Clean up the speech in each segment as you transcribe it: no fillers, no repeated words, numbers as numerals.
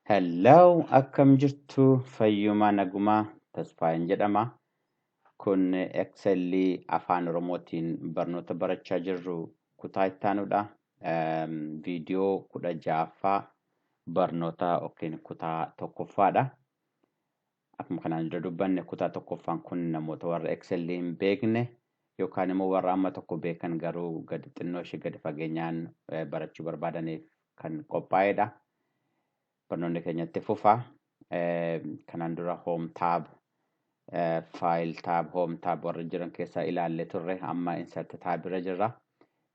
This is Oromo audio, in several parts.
Hello, akkam jirtu fayyumaa nagumaa tasfaayin jedhama. Kun Eksellii Afaan Oromootiin barnoota barachaa jirru kutaa ittaanudha. Viidiyoo 16ffaa barnoota yookiin kutaa tokkoffaadha. Akkuma kanaan dura dubbanne kutaa tokkoffaan kun namoota warra Eksellii hin beekne yookaan immoo warra amma tokko beekan garuu gadi xinnoo ishee gadi fageenyaan barachuu barbaadaniif kan qophaa'edha. Barnoonni keenyatti fufaa. Kanaan dura home tab, file tab, home tab warra jiran keessaa ilaallee turre. Amma insert tab irra jirra.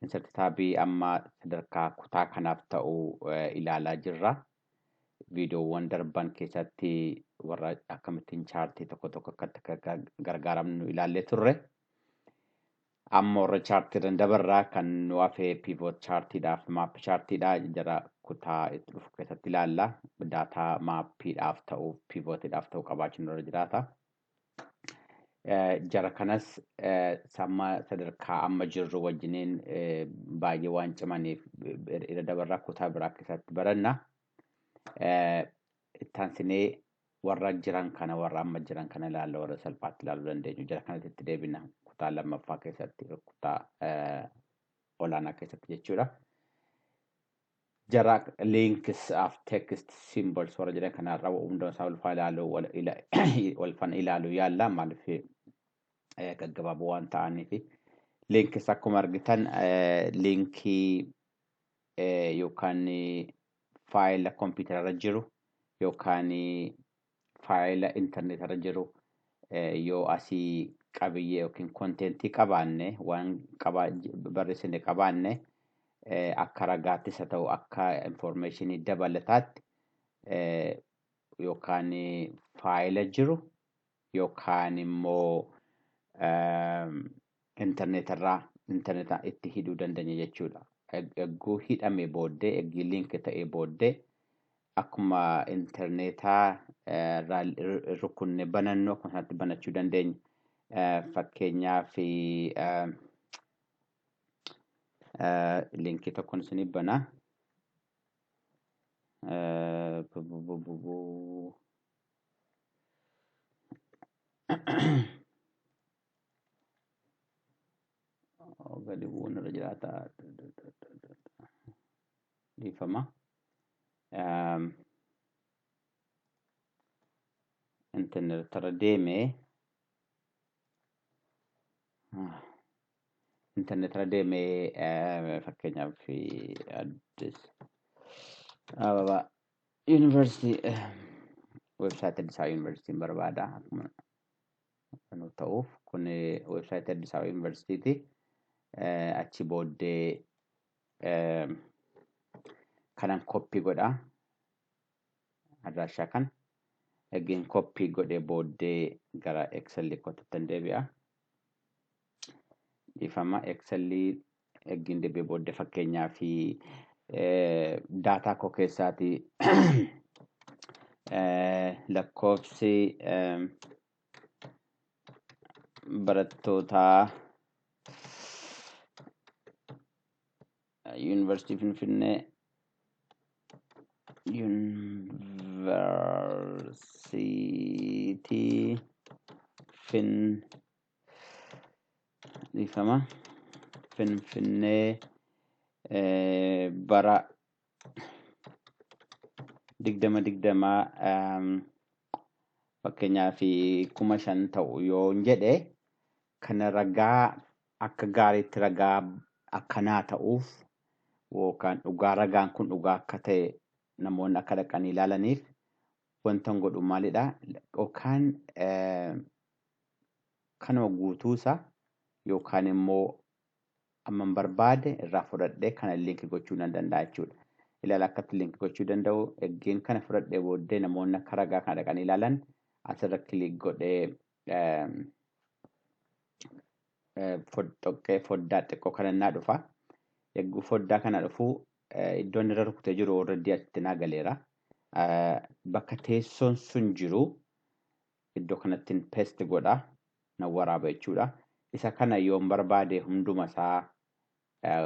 Insert tabii amma sadarkaa kutaa kanaaf ta'u ilaalaa jirra. Viidiyoowwan darban keessatti warra akkamittiin chaartii tokko akkatti gargaaramnu ilaallee turre. Amma warra chaartii dabarraa kan nu hafee pivot chaartiidhaaf map chaartiidha jara kutaa itti dhufu keessatti ilaalla. Daataa maappiidhaaf ta'u pivotiidhaaf ta'u qabaachuun irra jiraata. Jara kanas sadarkaa amma jirru wajjiniin baay'ee waan cimaniif irra dabarraa kutaa biraa keessatti baranna. Ittaansinee warra jiran kana warra amma jiran kana ilaalla warra salphaatti ilaaluu dandeenyu. Jara kanatti itti deebina kutaa lammaffaa keessatti kutaa olaanaa keessatti jechuudha. Jara links of text symbols warra jiran kanarra hunda isaa walfana ilaaluu yaalla maaliif gaggabaaboo waan ta'aniif. Links akkuma argitan linkii yookaan faayila kompiitararra jiru yookaan faayila intarneetarra jiru yoo asii qabiyyee yookiin kontentii qabaanne waan barreessine qabaanne akka ragaattis haa ta'u akka informationii dabalataatti yookaan faayila jiru yookaan immoo intarneetaa itti hidhuu dandeenya jechuudha. Egguu hidhamee booddee eggii linkii ta'ee booddee akkuma intarneetaa rukunne banannu akkuma sanatti banachuu dandeenya. Fakkeenyaaf linkii tokkoon isinii bana. Gadi bu'uun irra jiraata. Dhiifama. Interneetarra deemee fakkeenyaaf Addis Ababa Yuunivarsiitii websaayitii Addis Ababa Yuunivarsiitiin barbaada. Akkuma ta'uuf kun websaayitii Addis Ababa Yuunivarsiitii achi booddee kanan koppii godha. Adraashaa kan eegeen koppii godhee booddee gara Eksellii kottan deebi'a. Dhiifama Eksellii eegeen deebi'ee booddee fakkeenyaa fi daataa koo keessaati lakkoofsi barattootaa Yuunivarsiitii Finfinnee Yuunivarsiitii Finfinnee bara 2020 fakkeenyaa fi 5,000 ta'u yoo jedhe kana ragaa akka gaariitti ragaa akkanaa ta'uuf yookaan dhugaa ragaan kun dhugaa akka ta'e namoonni akka dhaqanii ilaalaniif wanta godhu maalidha yookaan kanuma guutuusaa yookaan immoo amman barbaade irraa fudhadhee kana linkii gochuu nan danda'a jechuudha. Ilaala akkatti linkii gochuu danda'u eggeen kana fudhadhee booddee namoonni akka ragaa kana dhaqanii ilaalan asirra kilik godhee foddaa xiqqoo kanannaa dhufa. Egguu foddaa kana dhufu iddoon irra rukutee jiru already asitti naa galeera. Bakka teessoon sun jiru iddoo kanattiin paste godha na waraaba jechuudha. Isa kana yoon barbaade hunduma isaa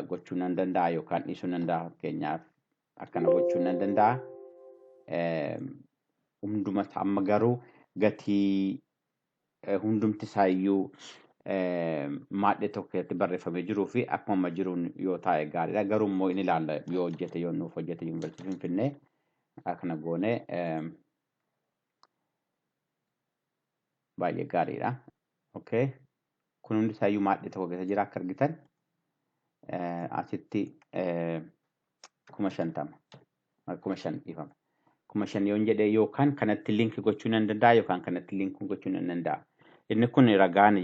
gochuu nan danda'a yookaan dhiisuu nan danda'a. Fakkeenyaaf akkana gochuu nan danda'a. hunduma amma garuu gatii hundumti isaayyuu maadhee tokko keessatti barreeffamee jiruu fi akkuma jiruun yoo taa'e gaariidha. Garuu immoo inni ilaalla yoo hojjete yoo nuuf hojjete yuunivarsiitii Finfinnee akkana goone baay'ee gaariidha. Okay. Kun hundi isaayyuu maadhee tokko keessa jira akka argitan asitti 50,000 dhiifama. 5,000 yoon jedhee yookaan kanatti linkii gochuu nan danda'a yookaan kanatti linkii gochuu nan danda'a. Inni kun ragaan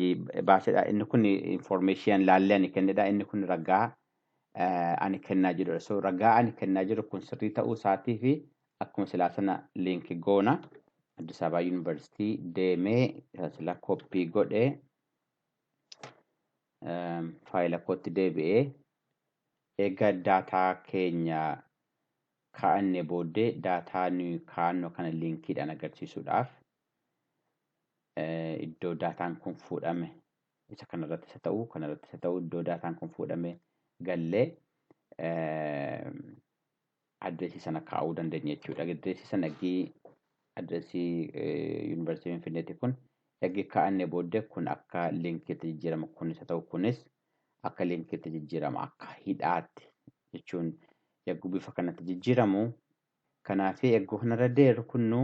baasedha. Inni kun information laallee ani kennedha. Inni kun ragaa ani kennaa jirudha. So ragaa ani kennaa jiru kun sirrii ta'uu isaatii fi akkuma silaa sana linkii goona Addis Ababa Yuunivarsiitii deemee sila koppii godhee faayila kootti deebi'ee egaa daataa keenya kaa'annee booddee daataa nuyi kaa'annu kana linkiidhaan agarsiisuudhaaf iddoo daataan kun fuudhame isa kanarratti isa ta'u iddoo daataan kun fuudhame gallee adreesii sana kaa'uu dandeenya jechuudha. Adreesii sana adreesii yuunivarsiitii Finfinneetii kun egaa kaa'annee booddee kun akka linkiitti jijjiirama kun isa ta'u kunis akka linkiitti jijjiirama akka hidhaatti jechuun egaa bifa kanatti jijjiiramu. Kanaaf egaa kanarra deeru kunnu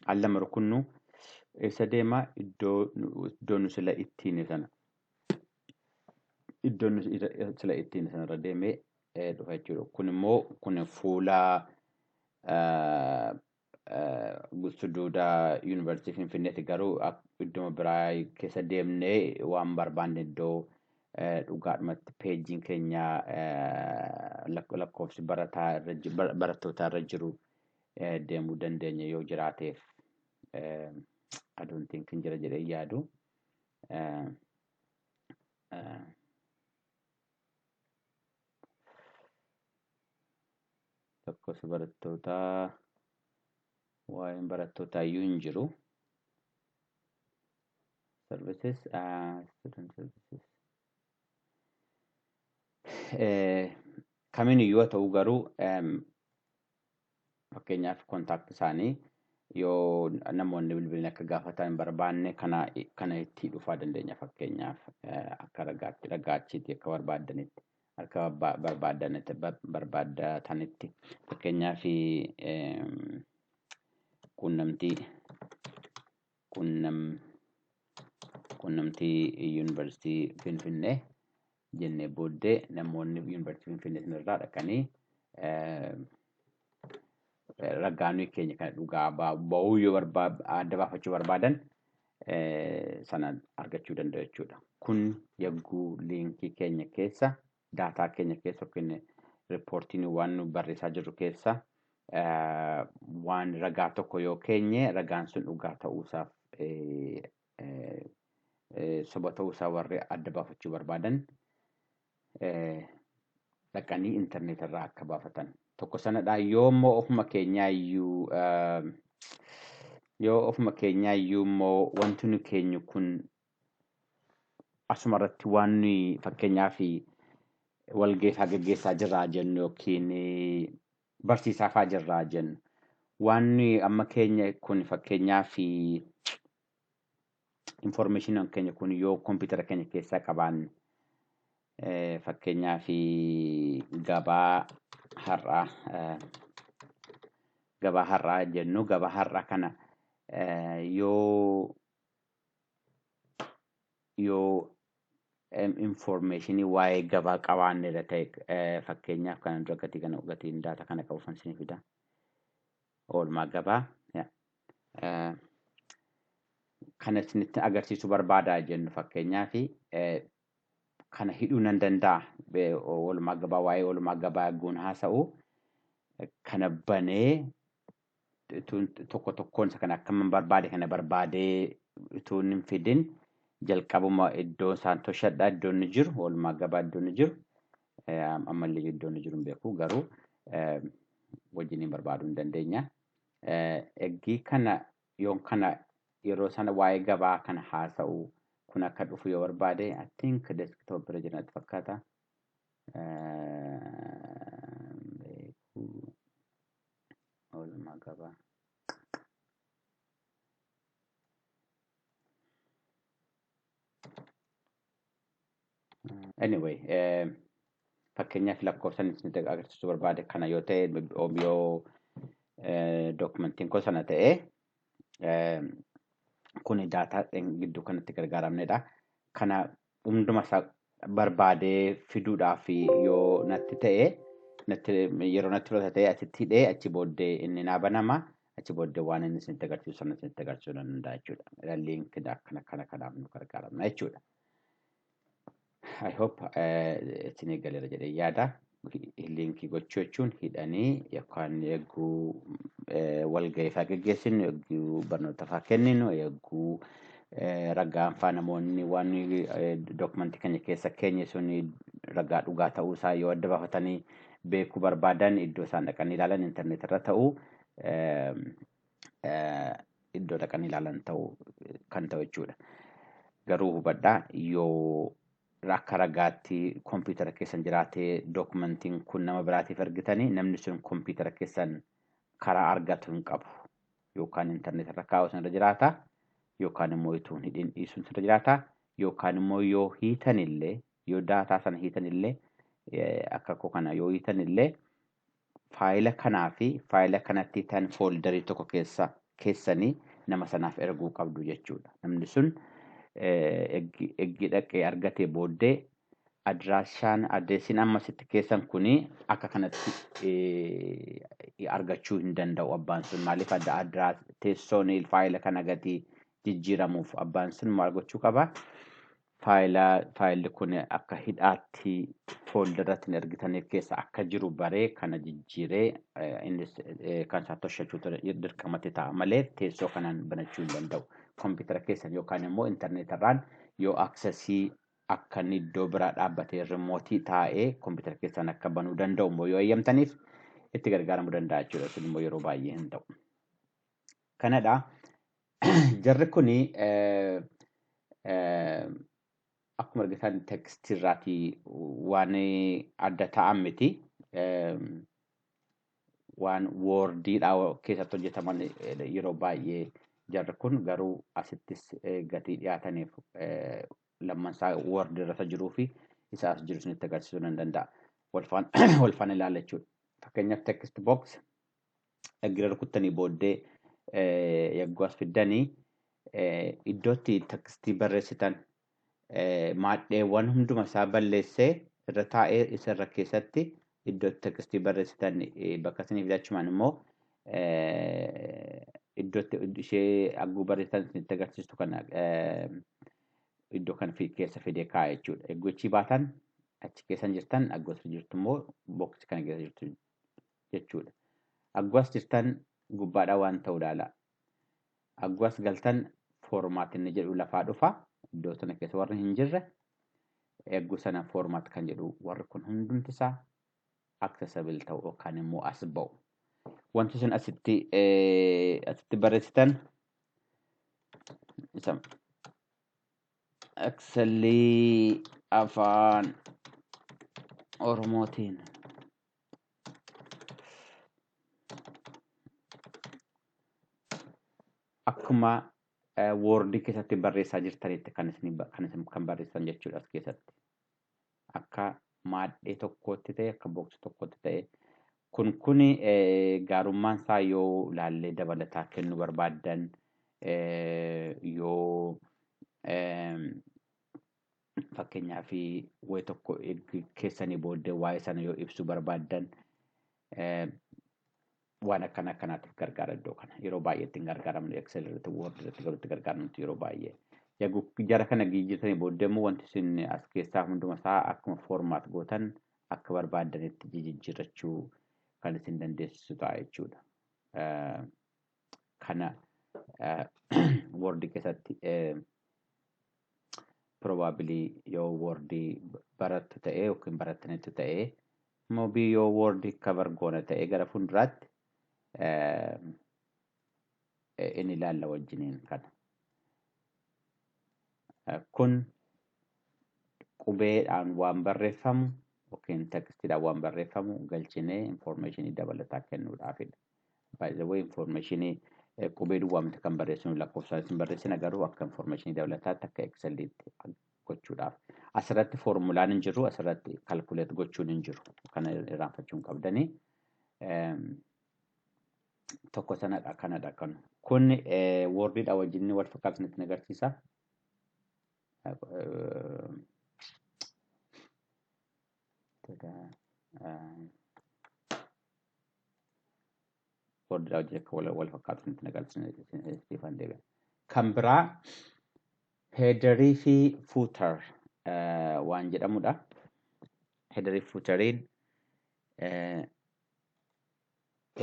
allama rukunnu isa deema iddoo nu sila ittiin sana iddoo nu sila ittiin sanarra deemee dhufa jechuudha. Kun immoo kun fuula Suduudaa Yuunivarsiitii Finfinneetti garuu iddoo biraa keessa deemnee waan barbaanne iddoo dhugaadhumatti peejiin keenya lakkoofsi barattootaa irra jiru deemuu dandeenya yoo jiraateef aduuntiin kan jira jedhee yaadu. Lakkoofsi barattootaa waa'een barattootaa iyyuu hin jiru. Services, student services. Kamiin iyyuu ta'u garuu fakkeenyaaf kontaakti isaanii yoo namoonni bilbilni akka gaafatan barbaanne kana itti dhufaa dandeenya. Fakkeenyaaf akka ragaachiitti akka barbaadanitti akka barbaadatanitti fakkeenyaaf quunnamtii yuunivarsiitii Finfinnee jennee booddee namoonni yuunivarsiitii Finfinnee irraa dhaqanii ragaa nuyi keenya kana dhugaa ba'uu yoo adda baafachuu barbaadan sana argachuu danda'u jechuudha. Kun yagguu liinkii keenya keessa daataa keenya keessa yookiin riippoortiin waan nu barreessaa jirru keessa waan ragaa tokko yoo keenye ragaan sun dhugaa ta'uusaaf soba ta'uusaa warri adda baafachuu barbaadan dhaqanii intarneet irraa akka baafatan tokko sanadha. Yoo immoo ofuma keenyaa iyyuu immoo wanti nu keenyu kun asuma irratti waan nuyi fakkeenyaaf walgeeffaa gaggeessaa jirraa jennu yookiin barsiisaa fa'aa jirraa jennu waan nuyi amma keenya kun fakkeenyaaf information keenya kun yoo kompiitara keenya keessaa qabaanne fakkeenyaaf gabaa har'aa jennu gabaa har'aa kana yoo information waa'ee gabaa qabaanne irra ta'e fakkeenyaaf kana dura gatiin daataa kana qabuufan isin fida oolmaa gabaa kana isinitti agarsiisuu barbaadaa jennu fakkeenyaaf kana hidhuu nan danda'a oolmaa gabaa waa'ee oolmaa gabaa guun haasa'u kana banee tokko tokkoon isa kana akkam barbaade kana barbaadee utuu hin fidin jalqabuma iddoo isaan toshadha iddoo inni jiru oolmaa gabaa iddoo inni jiru ammallee iddoo inni jiru hin beeku garuu wajjiniin barbaaduu hin dandeenya. Eggii kana yoon kana yeroo sana waa'ee gabaa kana haasa'u kun akka dhufu yoo barbaade I think desktop irra jiran fakkaata. qaba. Anyway, fakkeenyaaf lakkoofsan isinitti agarsiisuu barbaade kana yoo ta'e yoo dokumentiin kun sana ta'e kun daataa gidduu kanatti gargaaramnedha. Kana hunduma isaa barbaadee fiduudhaaf yoo natti ta'e yeroo natti fudhata ta'e asitti hidhee achi booddee inni naa banama. Achi booddee waan inni isinitti agarsiisu sana isinitti agarsiisuu danda'a jechuudha. Liinkiin akkana kanaaf nu gargaaramna jechuudha. I hope isin eegaleera jedhee yaada. Liinkii gochuu jechuun hidhanii yookaan eeguu walgahii fa'aa geggeessinu, eeguu barnoota fa'aa kenninu, eeguu ragaan fa'aa namoonni waan dokumentii keenya keessa keenye sun ragaa dhugaa ta'uu isaa yoo adda baafatanii beekuu barbaadan iddoo isaan dhaqanii ilaalan internet irra ta'uu iddoo dhaqanii ilaalan ta'uu kan ta'u jechuudha. Garuu hubadhaa yoo akka ragaatti kompiitara keessan jiraatee dokumentiin kun nama biraatiif ergitanii namni sun kompiitara keessan karaa argatu hin qabu. Yookaan internet irra kaa'u sanirra jiraata yookaan immoo ituun hidhiin dhiisuun sanirra jiraata yookaan immoo yoo hiitanillee yoo daataa sana hiitanillee akka kana yoo hiitanillee faayila kanaa fi faayila kanatti tan fooldarii tokko keessanii nama sanaaf erguu qabdu jechuudha. Namni sun eggi dhaqee argatee booddee adreesiin amma sitti keessan kuni akka kanatti argachuu hin danda'u abbaan sun maaliif teessoon faayila kana gatii jijjiiramuuf abbaan sun maal gochuu qaba faayilli kun akka hidhaatti fooldaratti ergitaniif keessa akka jiru baree kana jijjiiree innis kan isaa toshachuutu dirqamatti ta'a malee teessoo kanaan banachuu hin danda'u. Kompiitara keessan yookaan immoo interneetarraan yoo aksesii akka inni iddoo biraa dhaabbatee rimootii taa'ee kompiitara keessan akka banuu danda'u immoo yoo eeyyamtaniif itti gargaaramuu danda'a jechuudha. Sun immoo yeroo baay'ee hin ta'u. Kanadha. Jarri kuni akkuma argitan tekstirraatii waan adda ta'an miti. Waan woordiidhaa keessatti hojjetaman yeroo baay'ee jarri kun garuu asittis gatii dhiyaataniif lammansaa woordii irra jiruu fi isa as jiru sunitti agarsiisuu nan danda'a. Walfaan ilaala jechuudha. Fakkeenyaaf text box egira rukuttanii booddee yagguu as fiddanii iddootti tekstii barreessitan maadheewwan hunduma isaa balleessee irra taa'ee isa irra keessatti iddootti tekstii barreessitan bakka isiniif jechuun immoo iddootti ishee hagguu barreessitan isinitti agarsiistu kana iddoo kan keessa fidee kaa'a jechuudha. Eeguu achi baatan achi keessan jirtan hagguu as jirtu immoo booksi kana keessa jirtu jechuudha. Hagguu as jirtan gubbaadhaa waan ta'u ilaala. Hagguu as galtan foormaatiin jedhu lafaa dhufa. Iddoo sana keessa warri hin jirre eeguu sana foormaat kan jedhu warri kun hundumti isaa accessible ta'u yookaan immoo as ba'u. Wanti sun asitti barreessitan isa Eksellii Afaan Oromootiin akkuma woordii keessatti barreessaa jirtanitti kan barreessan jechuudha as keessatti. Akka maadhee tokkotti ta'e akka booksi tokkotti ta'e kun gaarummaan isaa yoo ilaallee dabalataa kennuu barbaaddan yoo fakkeenyaaf wayi tokko keessanii booddee waa'ee sana yoo ibsuu barbaaddan waan akkanaatiif gargaara iddoo kana. Yeroo baay'ee ittiin gargaaramnu Excel irratti Word irratti galuutti gargaaramnu yeroo baay'ee. Jara kana jijjiirtanii booddee immoo wanti isin as keessaa hunduma isaa akkuma foormaat gootan akka barbaaddanitti jijjiirrachuu kan isin dandeessisu ta'a jechuudha. Kana Word keessatti probably yoo Word barattu ta'ee yookiin barattanitti ta'ee moobii yoo Word cover goona ta'ee gara fuulduraatti inni ilaalla wajjiniin kana. Kun qubeedhaan waan barreeffamu yookiin tekstiidhaan waan barreeffamu galchinee informationii dabalataa kennuudhaafidha. by the way information qubee duwwaamti kan barreessinu lakkoofsaanis hin barreessina garuu akka information dabalataatti akka Excelliitti gochuudhaaf. Asirratti formulaan hin jiru, asirratti calculate gochuun hin jiru. Kana irraanfachuun qabdanii. Tokko sanadha kanadha kan. Kun Wordidha wajjin wal fakkaatu nutti agarsiisa. Wordidha wajjin wal fakkaatu nutti agarsiisa. Kan biraa headerii fi footer waan jedhamudha. Headerii footeriin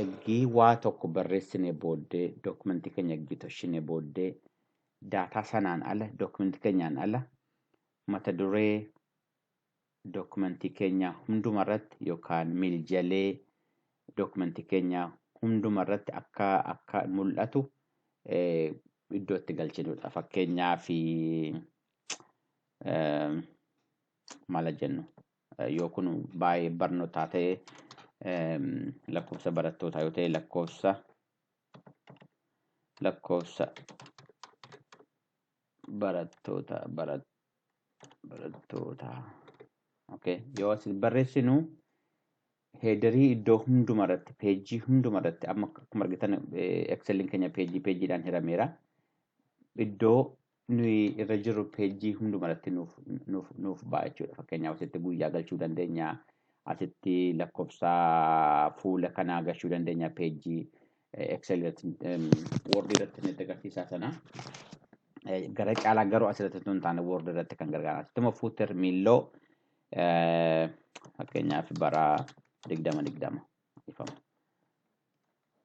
eggii waa tokko barreessinee booddee dokumentii keenya eggii toshinee booddee daataa sanaan ala dokumentii keenyaan ala mata duree dokumentii keenya hundumarratti yookaan miiljalee dokumentii keenya hundumarratti akka mul'atu iddoo itti galchinudha. Fakkeenyaaf maal jennu yoo kun baay'ee barnootaa ta'e lakkoofsa barattootaa yoo ta'e lakkoofsa barattoota okay yoo as barreessinu headerii iddoo hundumarratti peejii hundumarratti amma akkuma argitan Excelliin keenya peejiidhaan hirameera. Iddoo nuyi irra jiru peejii hundumarratti nuuf ba'a jechuudha. Fakkeenyaaf asitti guyyaa galchuu dandeenya. Asitti lakkoofsa fuula kanaa galchuu dandeenya peejii Excelliitti Word irratti nutti agarsiisaa sana. Gara caalaa garuu asirratti tun taane Word irratti kan gargaaran. Asitti immoo footer miilloo fakkeenyaaf bara 2020 ifama.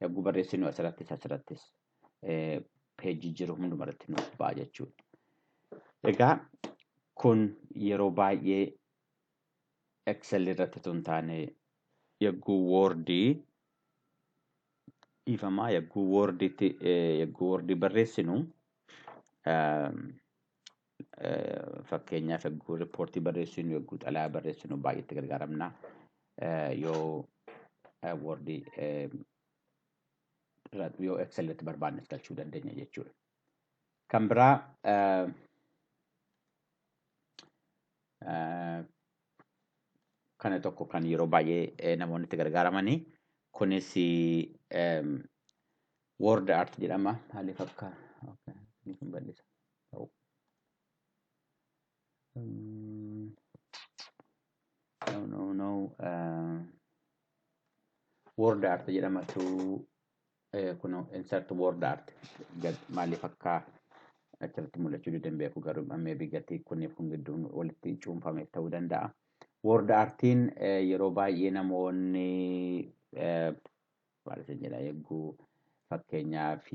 Yogguu barreessinu asirrattis peejii jiru hundumarratti nuuf ba'a jechuudha. Egaa kun yeroo baay'ee Excel irratti tun taane yogguu Wordii ifamaa yogguu Wordii barreessinu fakkeenyaaf yogguu riippoortii barreessinu yogguu xalayaa barreessinu baay'eetti gargaaramna. Yoo Wordii yoo Excel irratti barbaannes galchuu dandeenya jechuudha. Kan biraa kana tokko kan yeroo baay'ee namoonni itti gargaaramanii kunis word art jedhama. Maaliif akka kun bal'isa no word art jedhama tu kuno insert word art maaliif akka achirratti mul'achuu dandeeku garuu ammee bigatii kuniif kun gidduun walitti cuunfameef ta'uu danda'a. Word artiin yeroo baay'ee namoonni maal jedha eeguu fakkeenyaaf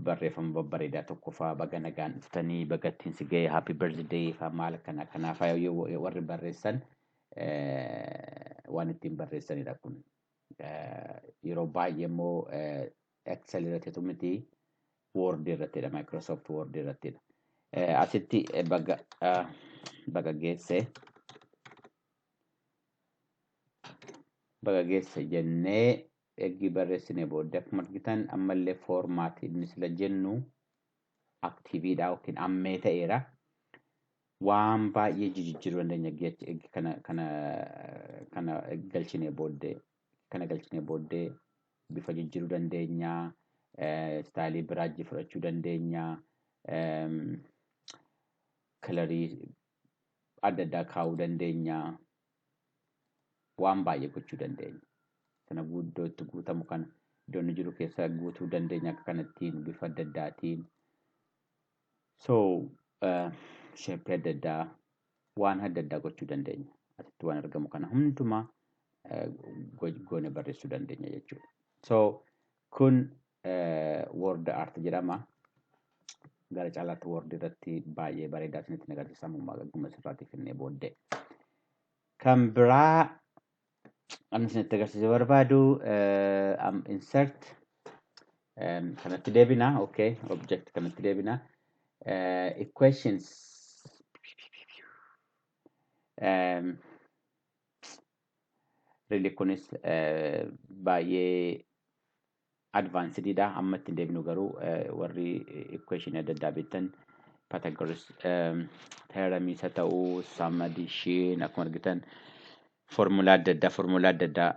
barreeffama babbareedaa tokko fa'aa baga nagaan dhuftanii bagattiin si ga'e happy birthday fa'aa maal kana kanaaf warri barreessan waan ittiin barreessanidha kun. Yeroo baay'ee immoo Excel irratti tumiti Word irrattidha Microsoft Word irrattidha. Asitti baga geesse jennee eegii barreessine booddee akkuma argitan ammallee foormaatii inni sila jennu aktiiviidha yookiin ammee ta'eera. Waan baay'ee jijjiiruu dandeenya kana galchine booddee bifa jijjiiruu dandeenya. Istaayilii biraajii fudhachuu dandeenya. Kalarii adda addaa kaa'uu dandeenya. Waan baay'ee gochuu dandeenya. Kana iddoo itti guutamu kana iddoo inni jiru keessa guutuu dandeenya akka kanattiin bifa adda addaatiin. Sheeppii adda addaa waan adda addaa gochuu dandeenya. Asitti waan argamu kana hundumaa goone barreessuu dandeenya jechuudha. Kun Word art jedhama. Gara caalaatti Word irratti baay'ee bareedaa isinitti agarsiisa guma sirraatti finnee booddee. Kan biraa ani isinitti agarsiisuu barbaadu insert kanatti deebina. Okay, object kanatti deebina. Equations really kunis baay'ee advancedidha. Amma itti deebinu garuu warri equation adda addaa beektan Pythagoras theorem isa ta'uu summation akkuma argitan formula adda addaa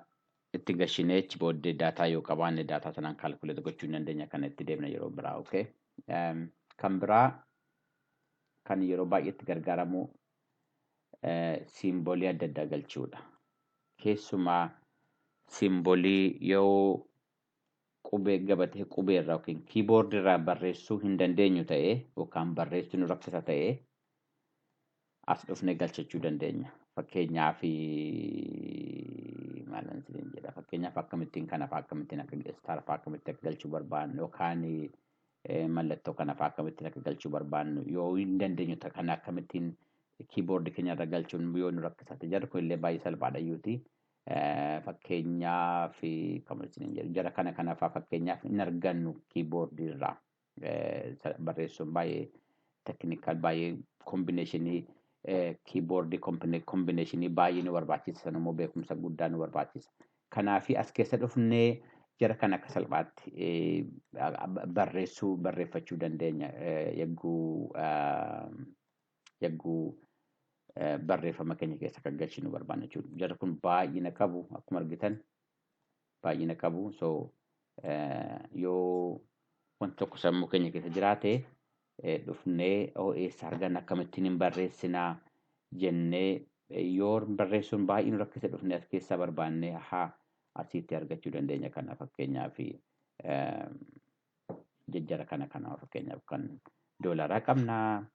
itti gashinee achi booddee daataa yoo qabaanne daataa sanaan calculate gochuu dandeenya. Kana itti deebina yeroo biraa. Okay. Kan biraa kan yeroo baay'ee itti gargaaramu simbolii adda addaa galchuudha. Keessumaa simbolii yoo qubee gabatee qubee irraa yookiin keyboard irraa barreessuu hin dandeenyu ta'ee yookaan barreessuu nu rakkisa ta'ee as dhufnee galchachuu dandeenya. Fakkeenyaaf maalan isin jedha. Fakkeenyaaf akkamittiin kanaaf akkamittiin akka star akkamittiin akka galchuu barbaannu yookaan mallattoo kanaaf akkamittiin akka galchuu barbaannu yoo hin dandeenyu ta'e kana akkamittiin keyboard keenya irra galchuun yoo nu rakkisa ta'e jarri kun illee baay'ee salphaadha iyyuuti. Fakkeenyaaf jara kanaaf fakkeenyaaf hin argannu keyboard irraa barreessuun baay'ee technical baay'ee combinationii keyboard combinationii baay'ee nu barbaachisa. San immoo beekumsa guddaa nu barbaachisa. Kanaaf as keessa dhufnee jara kana akka salphaatti barreeffachuu dandeenya yagguu barreeffama keenya keessa kan galchinu barbaanna jechuudha. Jarri kun baay'ina qabu akkuma argitan baay'ina qabu. So yoo wanti tokko sammuu keenya keessa jiraate dhufnee eessa arganna akkamittiin hin barreessinaa jennee yoo barreessuun baay'ee nu rakkise dhufnee as keessaa barbaannee asitti argachuu dandeenya. Kana fakkeenyaaf jajjara kana fakkeenyaaf kan doolaraa qabnaa.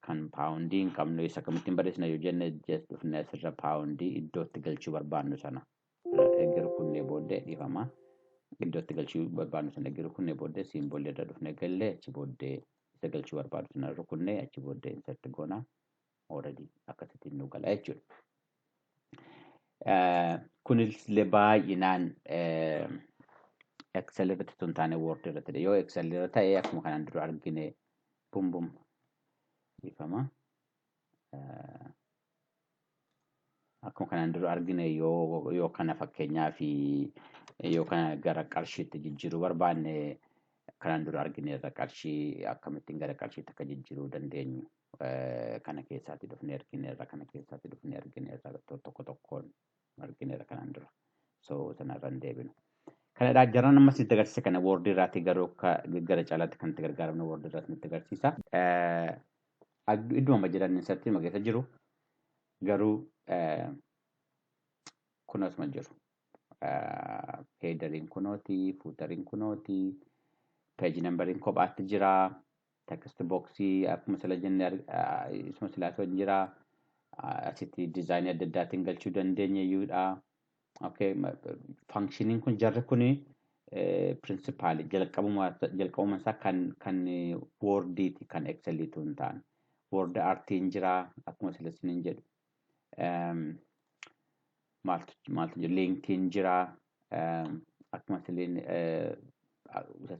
Kan paawundii hin qabnu isa akkamittiin barreessina yoo jenne just dhufnee asirra paawundii iddootti galchuu barbaannu sana eegiru kunnee booddee dhiifama. Iddootti galchuu barbaannu sana eegiru kunnee booddee simbolii irra dhufnee gallee achi booddee isa galchuu barbaannu sana rukunnee achi booddee insert goona already akkasittiin nu gala jechuudha. Kunis illee baay'inaan Excel irratti tun taane Word irratti yoo Excel irra ta'e akkuma kanaan dura argine bum ifama. Akkuma kanaan dura argine yoo kana fakkeenyaaf yoo kana gara qarshiitti jijjiiruu barbaanne kanaan dura argine irra qarshii akkamittiin gara qarshiitti akka jijjiiruu dandeenyu kana keessaatti dhufnee argine irra kana keessaatti dhufnee argine irra tokko tokkoon argine irra kanaan dura. So sanarra hin deebinu. Kanadhaa jaran ammas itti agarsiisa kana Word irraatti garuu gara caalaatti kan itti gargaaramnu Word irraatti itti agarsiisa. Idduma jiran insatti mageessa jiru garuu kunoosuma jiru. Headeriin kunooti, footeriin kunooti, page numberiin kophaatti jira, text boxii akkuma sila jenne isuma silaatu jira. Asitti dizaayinii adda addaatiin galchuu dandeenya iyyuudha. Okay, functioning kun jarri kuni principal jalqabuma isaa kan Wordiiti kan Excelliitu hin taane. Word artiin jira akkuma sila sinin jedhu. Maaltu jiru linkiin jira akkuma silin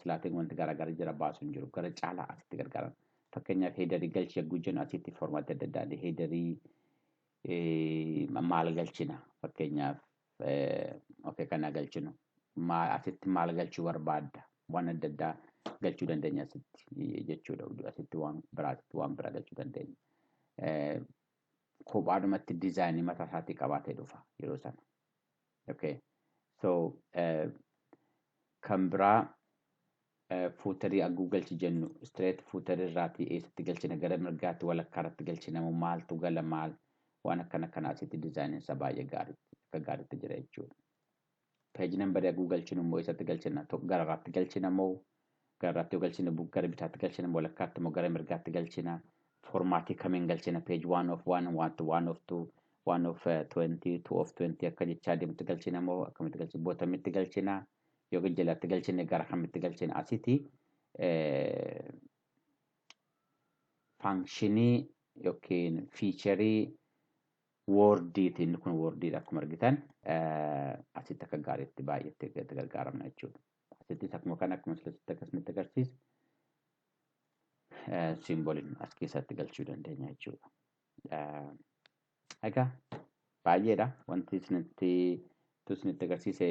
silaatiin wanti garaagaraa jira baasuun jiru gara caalaa asitti gargaaran. Fakkeenyaaf heederii galchi yagguu jennu asitti formaatti adda addaa heederii maal galchina fakkeenyaaf okay kana galchinu asitti maal galchuu barbaadda waan adda addaa galchuu dandeenya asitti jechuudha. Asitti waan biraa galchuu dandeenya. Kophaadhumatti dizaayinii mataa isaatii qabaatee dhufa yeroo sana. Okay. So kan biraa footerii hagguu galchi jennu straight footerii irraatii eessatti galchina gara mirgaatti walakkaa irratti galchina maaltu gala maal waan akkana asitti dizaayiniin isaa baay'ee gaariitti jira jechuudha. Page number hagguu galchinu immoo eessatti galchina gara irraatti galchina moo gara irraatti yoo galchina gara bitaatti galchina moo walakkaatti moo gara mirgaatti galchina. Formatii kamiin galchina page 1 of 1, 1 of 2, 1 of 20, 2 of 20 akka jechaa deemtu galchina moo akkamitti galchina bootamitti galchina yoo jalatti galchine gara kamitti galchina asitti functionii yookiin featurii Wordiitiin kun Wordiidha akkuma argitan asitti akka gaariitti baay'eetti itti gargaaramna jechuudha. Asittis akkuma kana akkuma silasitti akkasumatti agarsiisa. Simboliin as keessatti galchuu dandeenya jechuudha. Egaa baay'eedha wanti isinitti isinitti agarsiise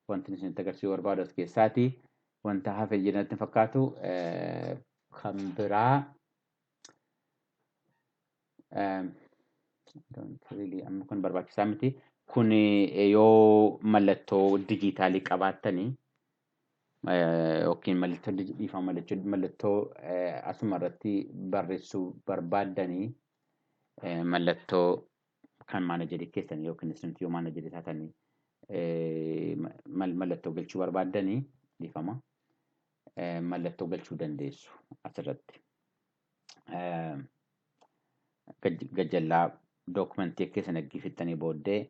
wanti isinitti agarsiisuu barbaadu as keessaati. Wanta hafe jedhatti fakkaatu kan biraa amma kun barbaachisaa miti. Kun yoo mallattoo dijitaalii qabaattanii yookiin mallattoo asuma irratti barreessuu barbaaddanii mallattoo kan maanajarii keessanii yookiin isin yoo maanajarii taatanii mallattoo galchuu barbaaddanii dhiifama. Mallattoo galchuu dandeessu asirratti. Gajjallaa dookumentii keessan dhaggeeffattanii booddee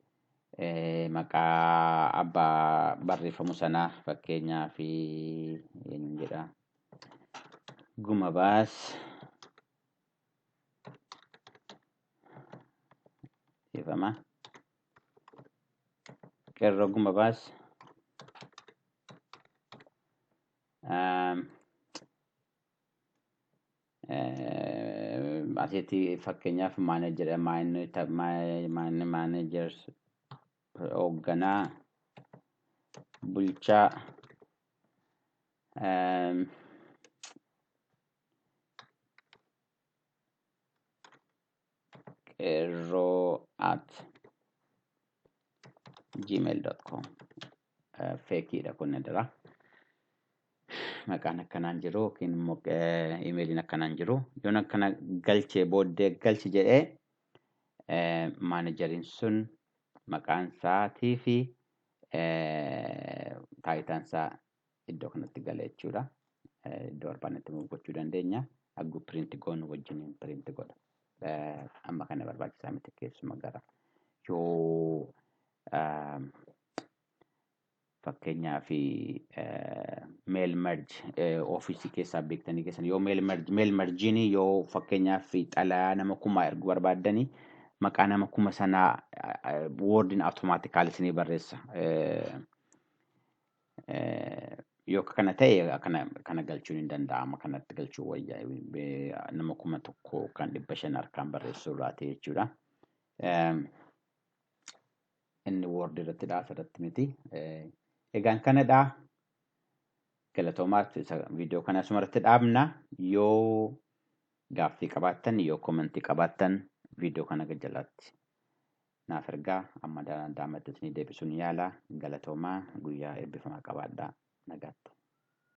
maqaa abbaa barreeffamu sanaa fakkeenyaaf eenyuun jedha Gumabaas dhiifama. Qeerroo Gumabaas asitti fakkeenyaaf maanejers hoogganaa bulchaa qeerroo@gmail.com feekiidha kun dura. Maqaan akkanaan jiru yookiin immoo iimeeliin akkanaan jiru. Yoon akkana galchee booddee galchi jedhee maanajeriin sun maqaan isaatii fi taayitaan isaa iddoo kanatti gala jechuudha. Iddoo barbaannetti gochuu dandeenya. Hagguu piriinti goonu wajjiniin piriinti godha. Amma kana barbaachisaa miti keessuma gara yoo fakkeenyaaf meel merge ofiisii keessaa beektanii keessan yoo meel mergiin yoo fakkeenyaaf xalayaa nama 1000 erguu barbaaddanii maqaa nama 1000 sanaa woordiin automaatikaalii isinii barreessa. Yoo kana ta'e kana galchuun hin danda'ama. Kanatti galchuu wayyaa nama 1,000 kan 500 harkaan barreessuu irraati jechuudha. Inni woordii irratti asirratti miti. Egaan kanadha. Galatoomaa viidiyoo kana asuma irratti dhaabna. Yoo gaaffii qabaattan yoo komentii qabaattan viidiyoo kana gajjalaatti naaf ergaa. Amma daamatti deebisuun yaala. Galatoomaa guyyaa eebbifamaa qabaadhaa. Nagaatti.